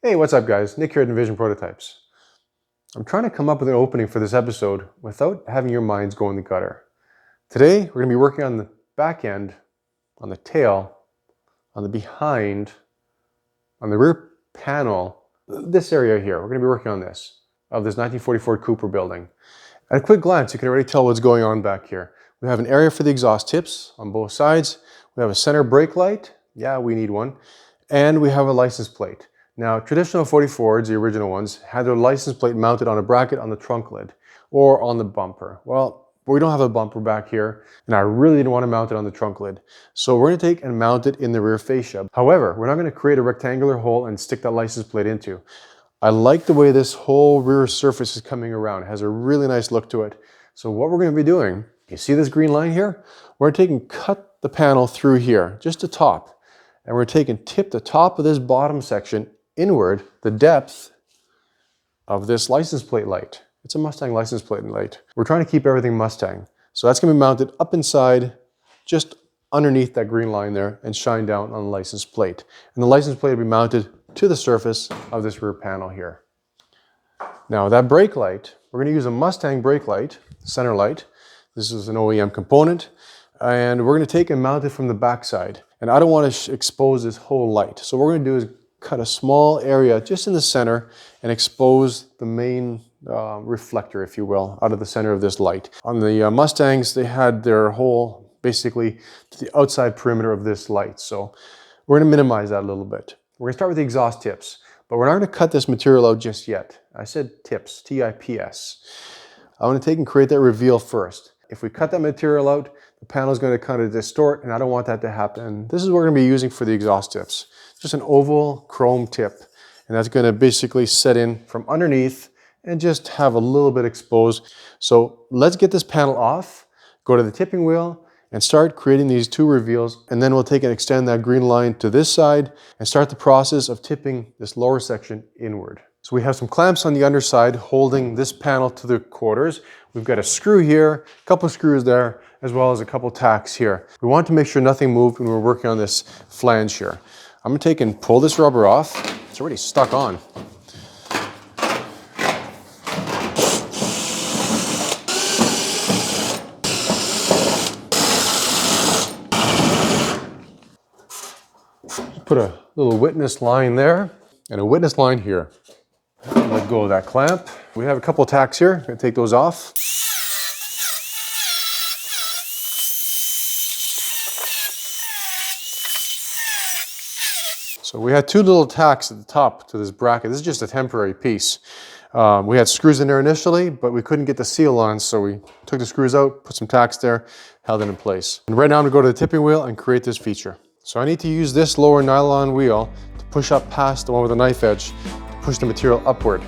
Hey, what's up guys? Nick here at iNVision Prototypes. I'm trying to come up with an opening for this episode without having your minds go in the gutter. Today, we're going to be working on the back end, on the tail, on the behind, on the rear panel, this area here. We're going to be working on this, of this 1940 Ford Coupe we're building. At a quick glance, you can already tell what's going on back here. We have an area for the exhaust tips on both sides. We have a center brake light. Yeah, we need one. And we have a license plate. Now, traditional 40 Fords, the original ones, had their license plate mounted on a bracket on the trunk lid or on the bumper. Well, we don't have a bumper back here, and I really didn't want to mount it on the trunk lid. So we're going to take and mount it in the rear fascia. However, we're not going to create a rectangular hole and stick that license plate into. I like the way this whole rear surface is coming around. It has a really nice look to it. So what we're going to be doing, you see this green line here? We're taking cut the panel through here, just the top. And we're taking tip the top of this bottom section inward, the depth of this license plate light. It's a Mustang license plate light. We're trying to keep everything Mustang. So that's going to be mounted up inside, just underneath that green line there, and shine down on the license plate. And the license plate will be mounted to the surface of this rear panel here. Now that brake light, we're going to use a Mustang brake light, center light. This is an OEM component. And we're going to take and mount it from the back side. And I don't want to expose this whole light. So what we're going to do is cut a small area just in the center and expose the main reflector, if you will, out of the center of this light. On the Mustangs, they had their hole basically to the outside perimeter of this light. So we're going to minimize that a little bit. We're going to start with the exhaust tips, but we're not going to cut this material out just yet. I said tips, T-I-P-S. I want to take and create that reveal first. If we cut that material out, the panel is going to kind of distort, and I don't want that to happen. This is what we're going to be using for the exhaust tips. Just an oval chrome tip, and that's going to basically set in from underneath and just have a little bit exposed. So let's get this panel off, go to the tipping wheel, and start creating these two reveals, and then we'll take and extend that green line to this side and start the process of tipping this lower section inward. So we have some clamps on the underside holding this panel to the quarters. We've got a screw here, a couple of screws there, as well as a couple tacks here. We want to make sure nothing moved when we're working on this flange here. I'm going to take and pull this rubber off. It's already stuck on. Put a little witness line there and a witness line here. Let go of that clamp. We have a couple of tacks here. I'm going to take those off. So we had two little tacks at the top to this bracket. This is just a temporary piece. We had screws in there initially, but we couldn't get the seal on, so we took the screws out, put some tacks there, held it in place. And right now I'm going to go to the tipping wheel and create this feature. So I need to use this lower nylon wheel to push up past the one with the knife edge, to push the material upward.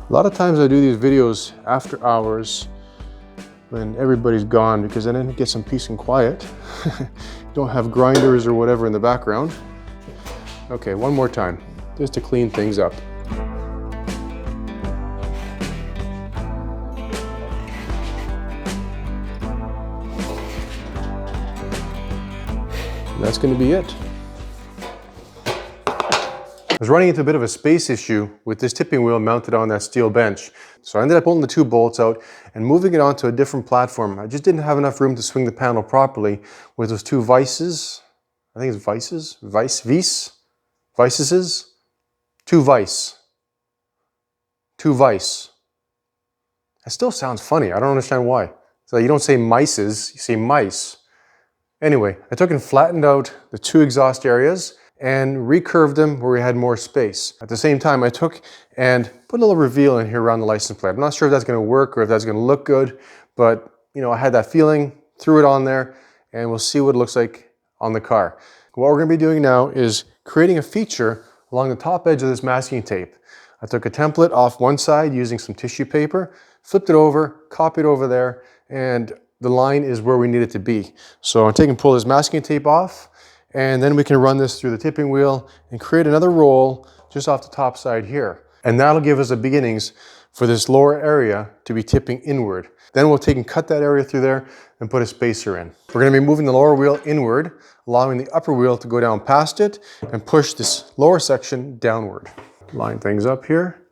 A lot of times I do these videos after hours when everybody's gone because then I get some peace and quiet. Don't have grinders or whatever in the background. Okay, one more time, just to clean things up. And that's going to be it. I was running into a bit of a space issue with this tipping wheel mounted on that steel bench. So I ended up pulling the two bolts out and moving it onto a different platform. I just didn't have enough room to swing the panel properly with those two vices I think it's vices, vices, two vice. That still sounds funny. I don't understand why. So you don't say mices, you say mice. Anyway, I took and flattened out the two exhaust areas and recurved them where we had more space. At the same time, I took and put a little reveal in here around the license plate. I'm not sure if that's gonna work or if that's gonna look good, but you know, I had that feeling, threw it on there, and we'll see what it looks like on the car. What we're gonna be doing now is creating a feature along the top edge of this masking tape. I took a template off one side using some tissue paper, flipped it over, copied over there, and the line is where we need it to be. So I'm taking and pull this masking tape off, and then we can run this through the tipping wheel and create another roll just off the top side here. And that'll give us the beginnings for this lower area to be tipping inward. Then we'll take and cut that area through there and put a spacer in. We're gonna be moving the lower wheel inward, allowing the upper wheel to go down past it and push this lower section downward. Line things up here.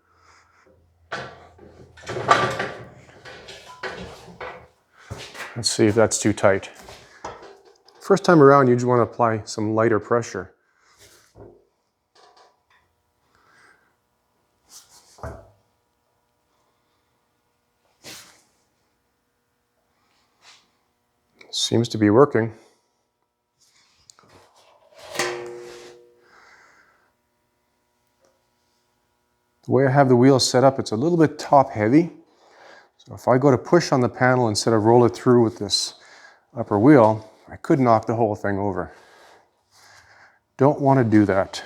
Let's see if that's too tight. First time around, you just want to apply some lighter pressure. Seems to be working. The way I have the wheel set up, it's a little bit top heavy. So if I go to push on the panel instead of roll it through with this upper wheel, I could knock the whole thing over. Don't want to do that.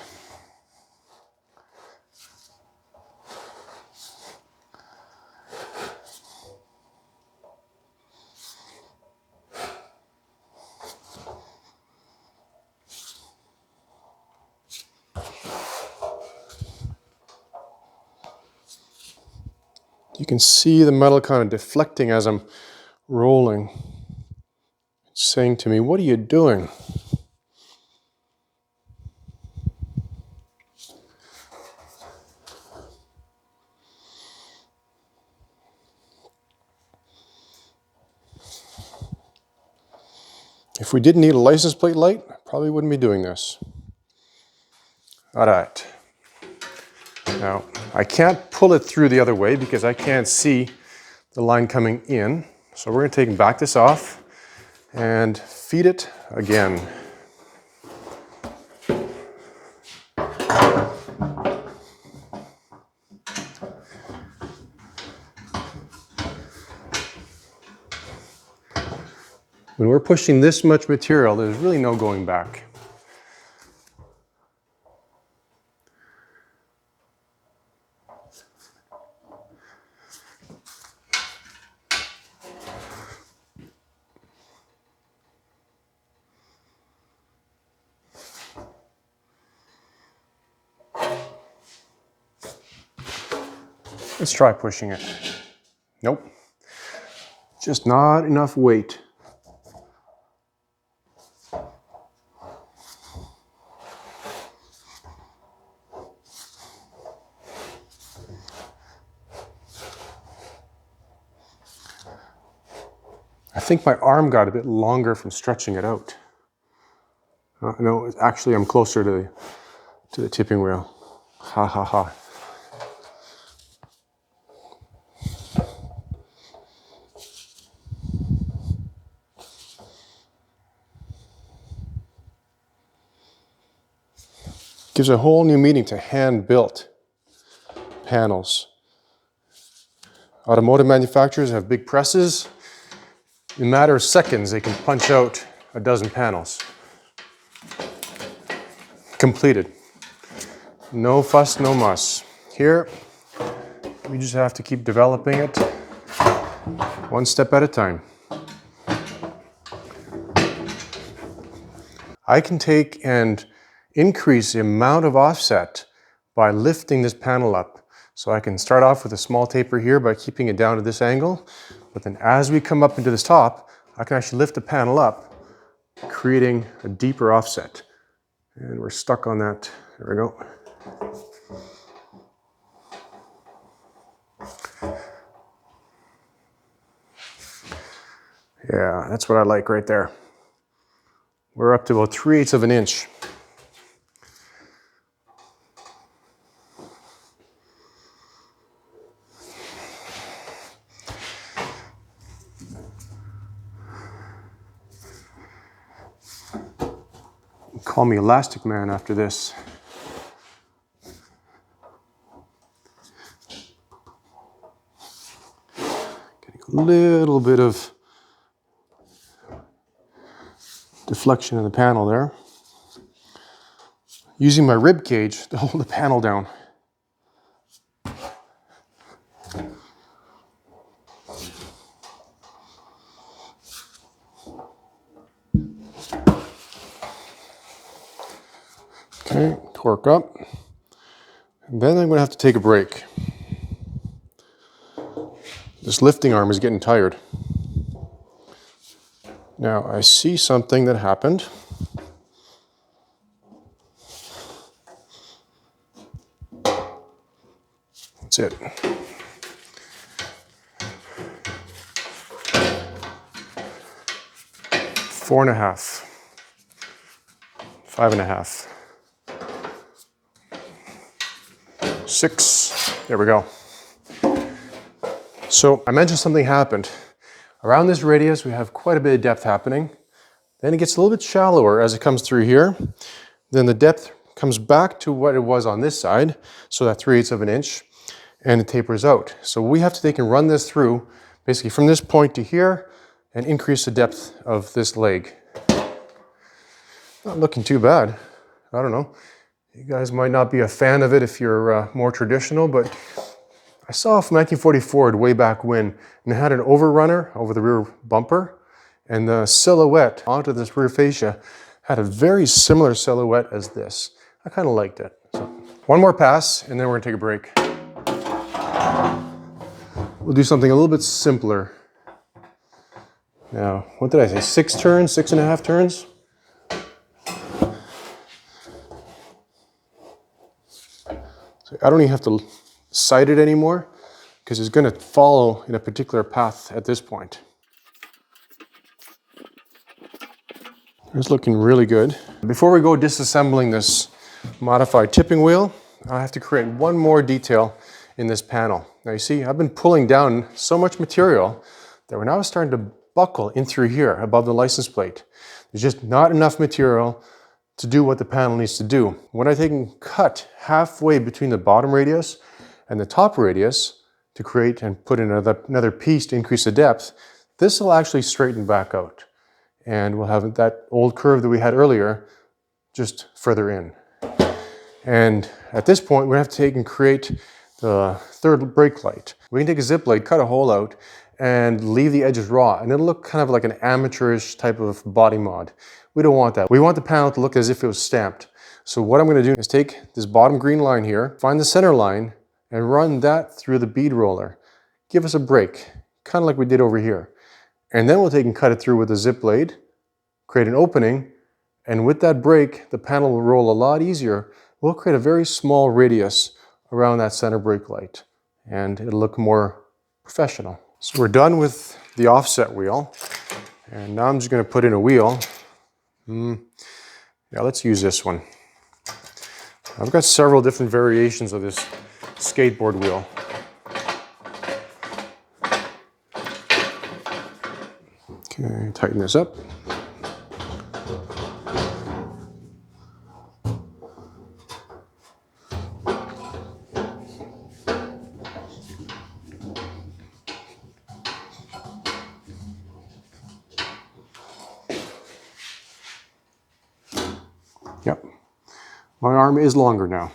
You can see the metal kind of deflecting as I'm rolling. It's saying to me, "What are you doing?" If we didn't need a license plate light, I probably wouldn't be doing this. All right. Now, I can't pull it through the other way because I can't see the line coming in. So we're going to take and back this off and feed it again. When we're pushing this much material, there's really no going back. Let's try pushing it. Nope. Just not enough weight. I think my arm got a bit longer from stretching it out. No, actually I'm closer to the tipping wheel. Ha ha ha. Gives a whole new meaning to hand-built panels. Automotive manufacturers have big presses. In a matter of seconds, they can punch out a dozen panels. Completed. No fuss, no muss. Here, we just have to keep developing it one step at a time. I can take and increase the amount of offset by lifting this panel up. So I can start off with a small taper here by keeping it down to this angle, but then as we come up into this top, I can actually lift the panel up, creating a deeper offset. And we're stuck on that. There we go. Yeah, that's what I like right there. We're up to about 3/8 of an inch. Call me Elastic Man after this. Getting a little bit of deflection in the panel there. Using my rib cage to hold the panel down. Okay, torque up. And then I'm going to have to take a break. This lifting arm is getting tired. Now I see something that happened. That's it. Four and a half. 5.5. 6. There we go. So I mentioned something happened. Around this radius, we have quite a bit of depth happening. Then it gets a little bit shallower as it comes through here. Then the depth comes back to what it was on this side, so that 3/8 of an inch, and it tapers out. So we have to take and run this through, basically from this point to here, and increase the depth of this leg. Not looking too bad. I don't know. You guys might not be a fan of it if you're more traditional, but I saw a 1940 Ford way back when, and it had an overrunner over the rear bumper, and the silhouette onto this rear fascia had a very similar silhouette as this. I kind of liked it. So, one more pass, and then we're gonna take a break. We'll do something a little bit simpler. Now, what did I say? 6 turns, 6.5 turns? So I don't even have to sight it anymore because it's going to follow in a particular path at this point. It's looking really good. Before we go disassembling this modified tipping wheel, I have to create one more detail in this panel. Now you see, I've been pulling down so much material that we're now starting to buckle in through here above the license plate. There's just not enough material to do what the panel needs to do. When I take and cut halfway between the bottom radius and the top radius to create and put in another piece to increase the depth, this will actually straighten back out. And we'll have that old curve that we had earlier just further in. And at this point, we have to take and create the third brake light. We can take a zip blade, cut a hole out, and leave the edges raw, and it'll look kind of like an amateurish type of body mod. We don't want that. We want the panel to look as if it was stamped. So what I'm going to do is take this bottom green line here, find the center line, and run that through the bead roller. Give us a break, kind of like we did over here. And then we'll take and cut it through with a zip blade, create an opening, and with that break, the panel will roll a lot easier. We'll create a very small radius around that center brake light, and it'll look more professional. So we're done with the offset wheel, and now I'm just going to put in a wheel. Yeah, let's use this one. I've got several different variations of this skateboard wheel. Okay, tighten this up. Yep, my arm is longer now.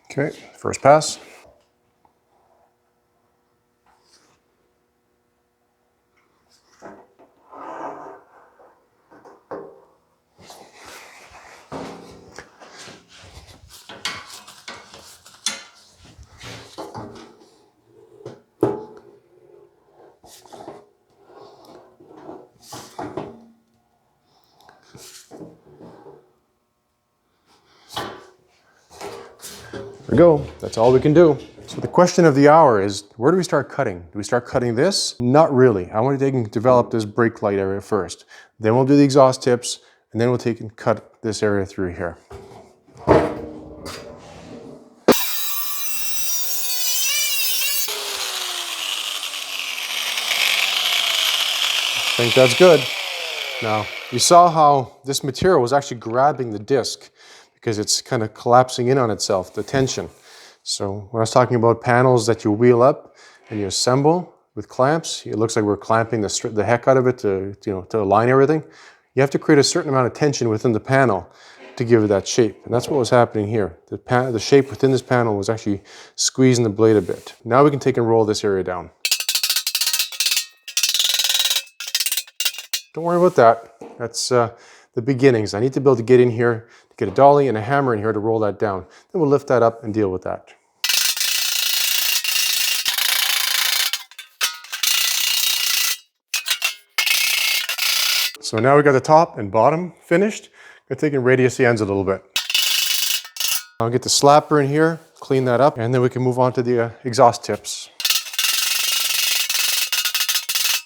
Okay, first pass. There we go. That's all we can do. So the question of the hour is, where do we start cutting? Do we start cutting this? Not really. I want to take and develop this brake light area first. Then we'll do the exhaust tips, and then we'll take and cut this area through here. I think that's good. Now, you saw how this material was actually grabbing the disc because it's kind of collapsing in on itself, the tension. So when I was talking about panels that you wheel up and you assemble with clamps, it looks like we're clamping the heck out of it to align everything. You have to create a certain amount of tension within the panel to give it that shape. And that's what was happening here. The shape within this panel was actually squeezing the blade a bit. Now we can take and roll this area down. Don't worry about that. That's the beginnings. I need to be able to get in here, to get a dolly and a hammer in here to roll that down. Then we'll lift that up and deal with that. So now we got the top and bottom finished. I'm going to take and radius the ends a little bit. I'll get the slapper in here, clean that up, and then we can move on to the exhaust tips.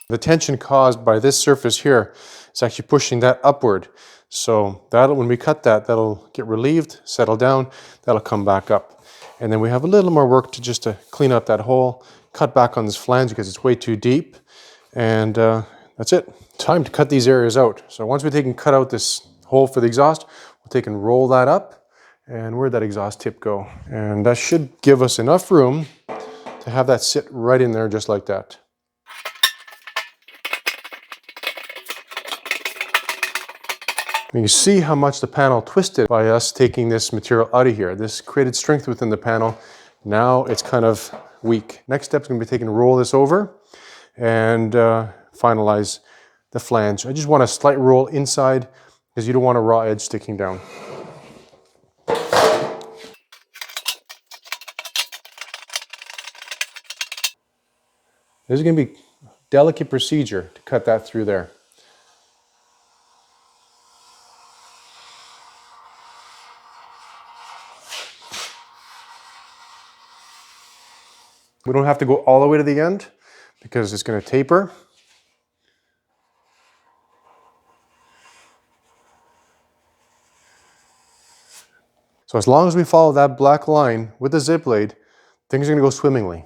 The tension caused by this surface here is actually pushing that upward. So when we cut that, that'll get relieved, settle down, that'll come back up. And then we have a little more work to clean up that hole, cut back on this flange because it's way too deep. And that's it. Time to cut these areas out. So once we take and cut out this hole for the exhaust, we'll take and roll that up. And where'd that exhaust tip go? And that should give us enough room to have that sit right in there just like that. You can see how much the panel twisted by us taking this material out of here. This created strength within the panel. Now it's kind of weak. Next step is going to be taking and roll this over and finalize the flange. I just want a slight roll inside because you don't want a raw edge sticking down. This is going to be a delicate procedure to cut that through there. We don't have to go all the way to the end because it's going to taper. So as long as we follow that black line with the zip blade, things are going to go swimmingly.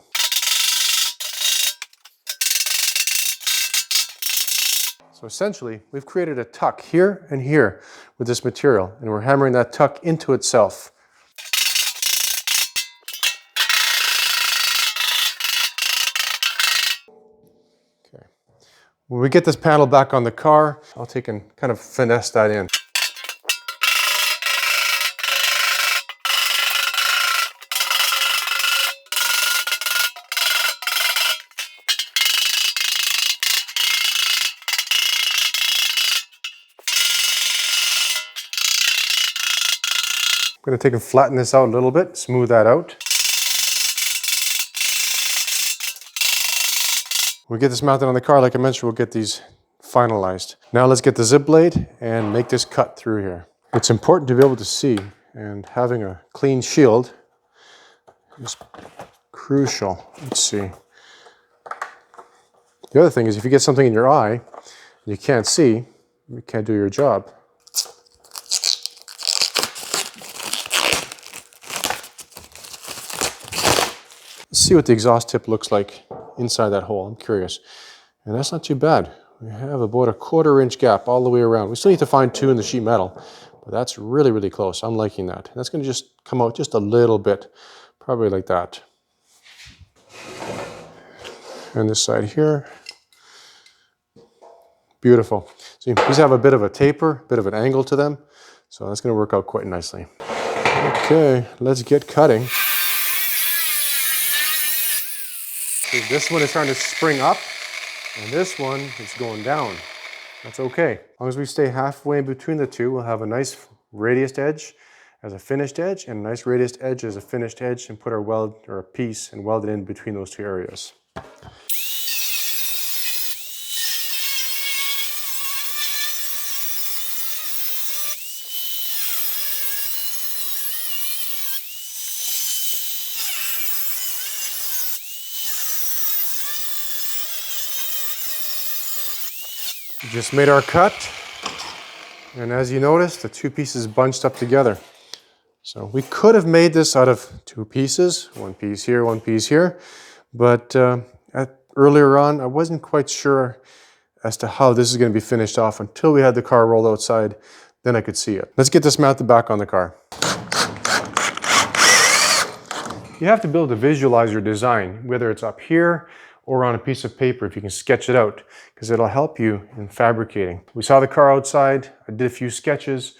So essentially, we've created a tuck here and here with this material, and we're hammering that tuck into itself. Okay. When we get this panel back on the car, I'll take and kind of finesse that in. I'm going to take and flatten this out a little bit, smooth that out. When we get this mounted on the car, like I mentioned, we'll get these finalized. Now let's get the zip blade and make this cut through here. It's important to be able to see, and having a clean shield is crucial. Let's see. The other thing is if you get something in your eye and you can't see, you can't do your job. Let's see what the exhaust tip looks like inside that hole. I'm curious. And that's not too bad. We have about a 1/4 inch gap all the way around. We still need to find 2 in the sheet metal, but that's really, really close. I'm liking that. That's going to just come out just a little bit, probably like that. And this side here. Beautiful. So these have a bit of a taper, a bit of an angle to them. So that's going to work out quite nicely. Okay, let's get cutting. See, this one is starting to spring up, and this one is going down. That's okay. As long as we stay halfway in between the two, we'll have a nice radiused edge as a finished edge, and a nice radiused edge as a finished edge, and put our weld or a piece and weld it in between those two areas. We just made our cut. And as you notice, the two pieces bunched up together. So we could have made this out of two pieces, one piece here, one piece here. But earlier on, I wasn't quite sure as to how this is going to be finished off until we had the car rolled outside. Then I could see it. Let's get this mounted back on the car. You have to be able to visualize your design, whether it's up here or on a piece of paper if you can sketch it out, because it'll help you in fabricating. We saw the car outside. I did a few sketches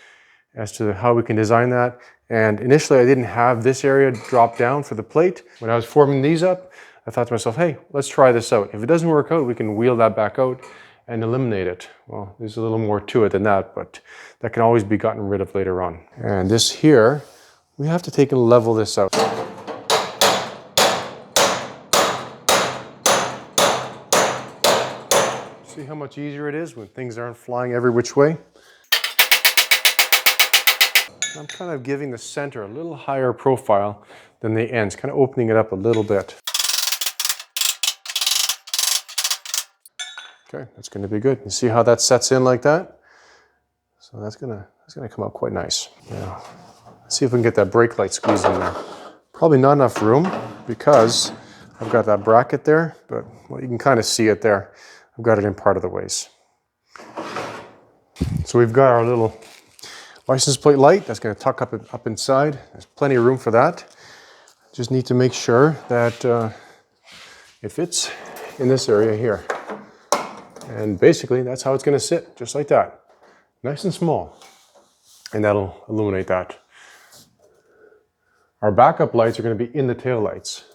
as to how we can design that. And initially I didn't have this area drop down for the plate. When I was forming these up, I thought to myself, hey, let's try this out. If it doesn't work out, we can wheel that back out and eliminate it. Well, there's a little more to it than that, but that can always be gotten rid of later on. And this here, we have to take and level this out. See how much easier it is when things aren't flying every which way? I'm kind of giving the center a little higher profile than the ends, kind of opening it up a little bit. Okay, that's going to be good. You see how that sets in like that? So that's gonna come out quite nice. Now, let's see if we can get that brake light squeezed in there. Probably not enough room because I've got that bracket there, but well, you can kind of see it there. I've got it in part of the ways. So we've got our little license plate light that's going to tuck up inside. There's plenty of room for that. Just need to make sure that it fits in this area here. And basically that's how it's going to sit, just like that. Nice and small. And that'll illuminate that. Our backup lights are going to be in the tail lights.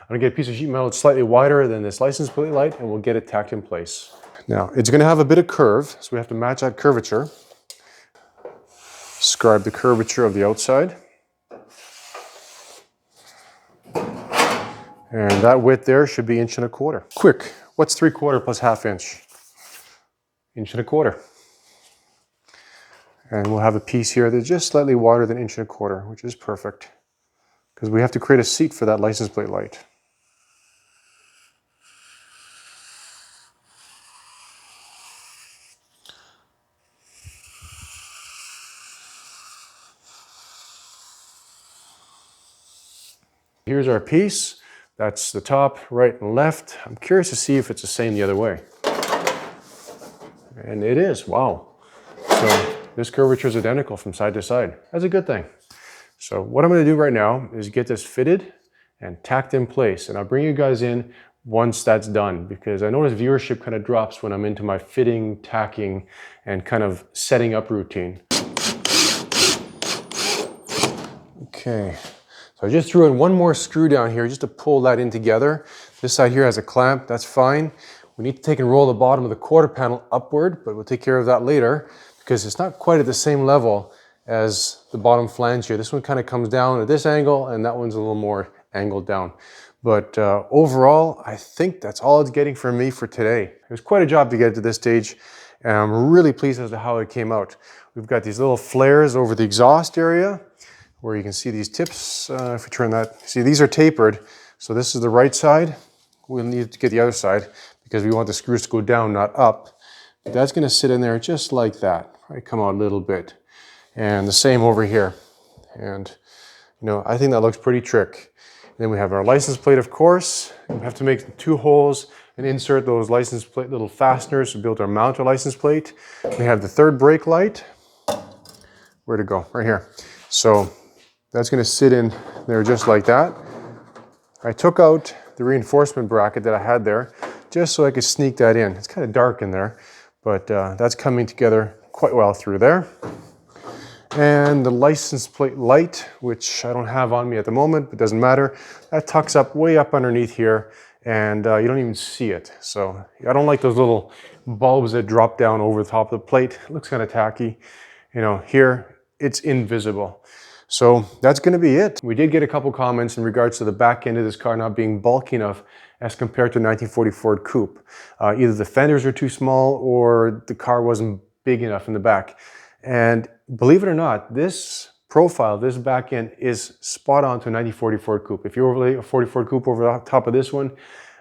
I'm going to get a piece of sheet metal that's slightly wider than this license plate light, and we'll get it tacked in place. Now, it's going to have a bit of curve, so we have to match that curvature. Describe the curvature of the outside. And that width there should be 1 1/4 inches. Quick, what's 3/4 plus 1/2 inch? 1 1/4 inches. And we'll have a piece here that's just slightly wider than 1 1/4 inches, which is perfect. Because we have to create a seat for that license plate light. Here's our piece. That's the top, right and left. I'm curious to see if it's the same the other way. And it is, wow. So this curvature is identical from side to side. That's a good thing. So what I'm going to do right now is get this fitted and tacked in place. And I'll bring you guys in once that's done, because I notice viewership kind of drops when I'm into my fitting, tacking, and kind of setting up routine. Okay. So I just threw in one more screw down here just to pull that in together. This side here has a clamp, that's fine. We need to take and roll the bottom of the quarter panel upward, but we'll take care of that later because it's not quite at the same level as the bottom flange here. This one kind of comes down at this angle and that one's a little more angled down. But overall, I think that's all it's getting from me for today. It was quite a job to get it to this stage, and I'm really pleased as to how it came out. We've got these little flares over the exhaust area, where you can see these tips. If we turn that, see these are tapered. So this is the right side. We'll need to get the other side because we want the screws to go down, not up. But that's gonna sit in there just like that. Right, come out a little bit. And the same over here. And you know, I think that looks pretty trick. And then we have our license plate, of course. We have to make 2 holes and insert those license plate little fasteners to be able to mount our license plate. We have the 3rd brake light. Where'd it go? Right here. So that's going to sit in there just like that. I took out the reinforcement bracket that I had there just so I could sneak that in. It's kind of dark in there, but that's coming together quite well through there. And the license plate light, which I don't have on me at the moment, but doesn't matter, that tucks up way up underneath here, and you don't even see it. So I don't like those little bulbs that drop down over the top of the plate. It looks kind of tacky. You know, here it's invisible. So that's going to be it. We did get a couple comments in regards to the back end of this car not being bulky enough as compared to a 1940 Ford Coupe. Either the fenders are too small or the car wasn't big enough in the back. And believe it or not, this profile, this back end is spot on to a 1940 Ford Coupe. If you overlay a 40 Ford Coupe over the top of this one,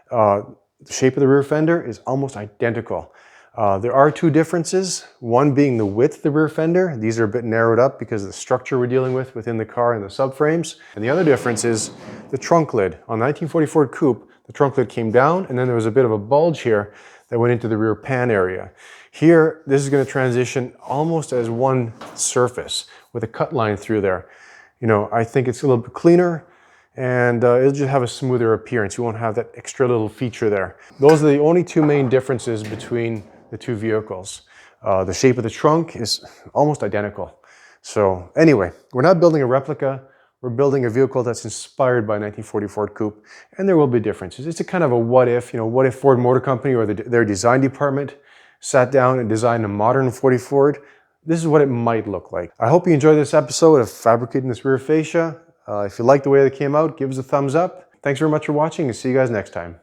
the shape of the rear fender is almost identical. There are two differences, one being the width of the rear fender. These are a bit narrowed up because of the structure we're dealing with within the car and the subframes. And the other difference is the trunk lid. On the 1940 Ford Coupe, the trunk lid came down and then there was a bit of a bulge here that went into the rear pan area. Here, this is going to transition almost as one surface with a cut line through there. You know, I think it's a little bit cleaner and it'll just have a smoother appearance. You won't have that extra little feature there. Those are the only two main differences between the two vehicles. The shape of the trunk is almost identical. So anyway, we're not building a replica. We're building a vehicle that's inspired by 1940 Ford Coupe, and there will be differences. It's a kind of a what if, you know, what if Ford Motor Company or their design department sat down and designed a modern 40 Ford? This is what it might look like. I hope you enjoyed this episode of fabricating this rear fascia. If you like the way it came out, give us a thumbs up. Thanks very much for watching and see you guys next time.